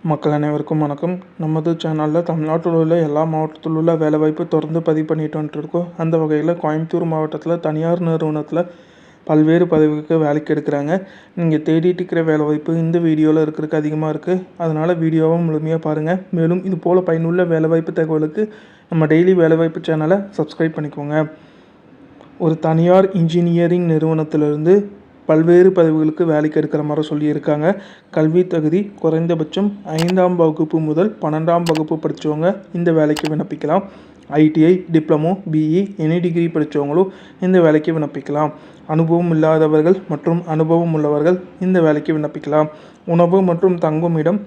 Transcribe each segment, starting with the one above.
மக்கள் அனைவருக்கும் வணக்கம். நமது சேனலில் தமிழ்நாட்டில் உள்ள எல்லா மாவட்டத்தில் உள்ள வேலைவாய்ப்பு தொடர்ந்து பதிவு பண்ணிட்டு வந்துட்டுருக்கோம். அந்த வகையில் கோயம்புத்தூர் மாவட்டத்தில் தனியார் நிறுவனத்தில் பல்வேறு பதவிக்கு வேலைக்கு எடுக்கிறாங்க. நீங்கள் தேடிட்டு இருக்கிற வேலைவாய்ப்பு இந்த வீடியோவில் இருக்கிறதுக்கு அதிகமாக இருக்குது. அதனால் வீடியோவை முழுமையாக பாருங்கள். மேலும் இது போல் பயனுள்ள வேலைவாய்ப்பு தகவலுக்கு நம்ம டெய்லி வேலைவாய்ப்பு சேனலை சப்ஸ்கிரைப் பண்ணிக்கோங்க. ஒரு தனியார் இன்ஜினியரிங் நிறுவனத்திலிருந்து பல்வேறு பதவிகளுக்கு வேலைக்கு எடுக்கிற மாதிரி சொல்லியிருக்காங்க. கல்வி தகுதி குறைந்தபட்சம் 5ஆம் வகுப்பு முதல் 12ஆம் வகுப்பு படித்தவங்க இந்த வேலைக்கு விண்ணப்பிக்கலாம். ITI, diploma, BE, any degree படித்தவங்களும் இந்த வேலைக்கு விண்ணப்பிக்கலாம். அனுபவம் இல்லாதவர்கள் மற்றும் அனுபவம் உள்ளவர்கள் இந்த வேலைக்கு விண்ணப்பிக்கலாம். உணவு மற்றும் தங்கும் இடம்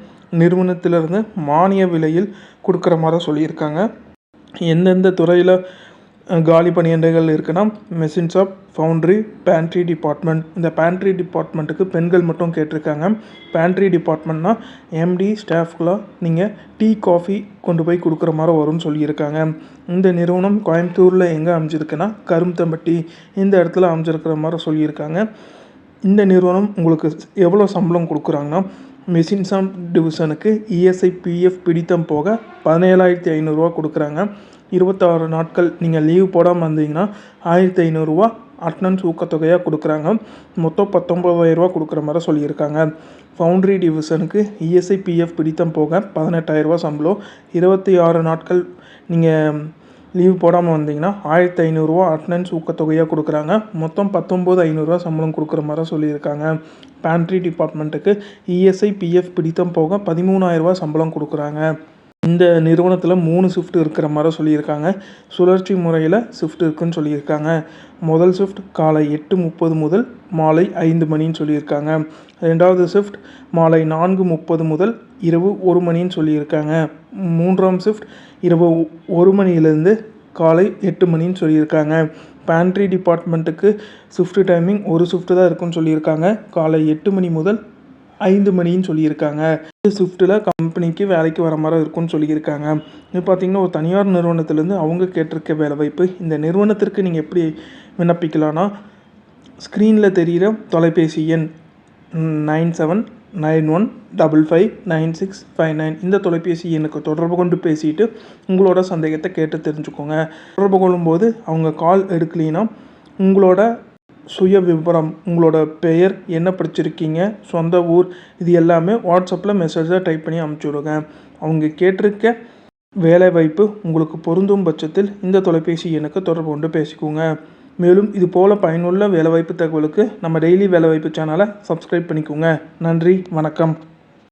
நிறுவனத்திலிருந்து மானிய விலையில் கொடுக்குற மாதிரி சொல்லியிருக்காங்க. எந்தெந்த துறையில் காலி பணியிடங்கள் இருக்குன்னா machine shop, foundry, pantry department. இந்த பேண்ட்ரி டிபார்ட்மெண்ட்டுக்கு பெண்கள் மட்டும் கேட்டிருக்காங்க. பேண்ட்ரி டிபார்ட்மெண்ட்னா எம்டி ஸ்டாஃப்களாக நீங்கள் டீ, காஃபி கொண்டு போய் கொடுக்குற மாதிரி வரும்னு சொல்லியிருக்காங்க. இந்த நிறுவனம் கோயம்புத்தூரில் எங்கே அமைஞ்சிருக்குன்னா கரும்பத்தம்பட்டி இந்த இடத்துல அமைஞ்சிருக்கிற மாதிரி சொல்லியிருக்காங்க. இந்த நிறுவனம் உங்களுக்கு எவ்வளோ சம்பளம் கொடுக்குறாங்கன்னா மெஷின் ஷாப் டிவிஷனுக்கு இஎஸ்ஐ, பிஎஃப் பிடித்தம் போக 17,500 கொடுக்குறாங்க. 26 நாட்கள் நீங்கள் லீவ் போடாமல் இருந்தீங்கன்னா 1,500 அட்டனன்ஸ் ஊக்கத்தொகையாக கொடுக்குறாங்க. மொத்தம் 19,000 கொடுக்குற மாதிரி சொல்லியிருக்காங்க. ஃபவுண்ட்ரி டிவிஷனுக்கு இஎஸ்ஐ, பிஎஃப் பிடித்தம் போக 18,000 சம்பளம். 26 நாட்கள் நீங்கள் லீவ் போடாமல் வந்தீங்கன்னா 1,500 அட்டனன்ஸ் ஊக்கத்தொகையாக கொடுக்குறாங்க. மொத்தம் 19,500 சம்பளம் கொடுக்குற மாதிரி சொல்லியிருக்காங்க. பேண்ட்ரி டிபார்ட்மெண்ட்டுக்கு இஎஸ்ஐ, பிஎஃப் பிடித்தம் போக 13,000 சம்பளம் கொடுக்குறாங்க. இந்த நிறுவனத்தில் 3 ஷிஃப்ட் இருக்கிற மாதிரி சொல்லியிருக்காங்க. சுழற்சி முறையில் ஷிஃப்ட் இருக்குன்னு சொல்லியிருக்காங்க. முதல் ஷிஃப்ட் காலை 8:30 முதல் மாலை 5 மணின்னு சொல்லியிருக்காங்க. ரெண்டாவது ஷிஃப்ட் மாலை 4:30 முதல் இரவு 1 மணின்னு சொல்லியிருக்காங்க. மூன்றாம் ஷிஃப்ட் இரவு 1 மணியிலேருந்து காலை 8 மணின்னு சொல்லியிருக்காங்க. பேண்ட்ரி டிபார்ட்மெண்ட்டுக்கு ஷிஃப்ட் டைமிங் ஒரு ஷிஃப்ட் தான் இருக்குன்னு சொல்லியிருக்காங்க. காலை 8 மணி முதல் 5 மணின்னு சொல்லியிருக்காங்க. இந்த ஷிஃப்ட்டில் கம்பெனிக்கு வேலைக்கு வர மாதிரி இருக்குன்னு சொல்லியிருக்காங்க. இது பார்த்திங்கன்னா ஒரு தனியார் நிறுவனத்திலேருந்து அவங்க கேட்டிருக்க வேலைவாய்ப்பு. இந்த நிறுவனத்திற்கு நீங்கள் எப்படி விண்ணப்பிக்கலான்னா ஸ்க்ரீனில் தெரிகிற தொலைபேசி எண் 9791559659 இந்த தொலைபேசி எண்ணுக்கு தொடர்பு கொண்டு பேசிட்டு உங்களோட சந்தேகத்தை கேட்டு தெரிஞ்சுக்கோங்க. தொடர்பு கொள்ளும்போது அவங்க கால் எடுக்கலைன்னா உங்களோட சுய விவரம், உங்களோட பெயர், என்ன படிச்சிருக்கீங்க, சொந்த ஊர், இது எல்லாமே வாட்ஸ்அப்பில் மெசேஜாக டைப் பண்ணி அனுப்பிச்சி விடுங்க. அவங்க கேட்டிருக்க வேலைவாய்ப்பு உங்களுக்கு பொருந்தும் பட்சத்தில் இந்த தொலைபேசி எண்ணுக்கு தொடர்பு கொண்டு பேசிக்கோங்க. மேலும் இது போல் பயனுள்ள வேலைவாய்ப்பு தகவலுக்கு நம்ம டெய்லி வேலைவாய்ப்பு சேனலை சப்ஸ்கிரைப் பண்ணிக்கோங்க. நன்றி, வணக்கம்.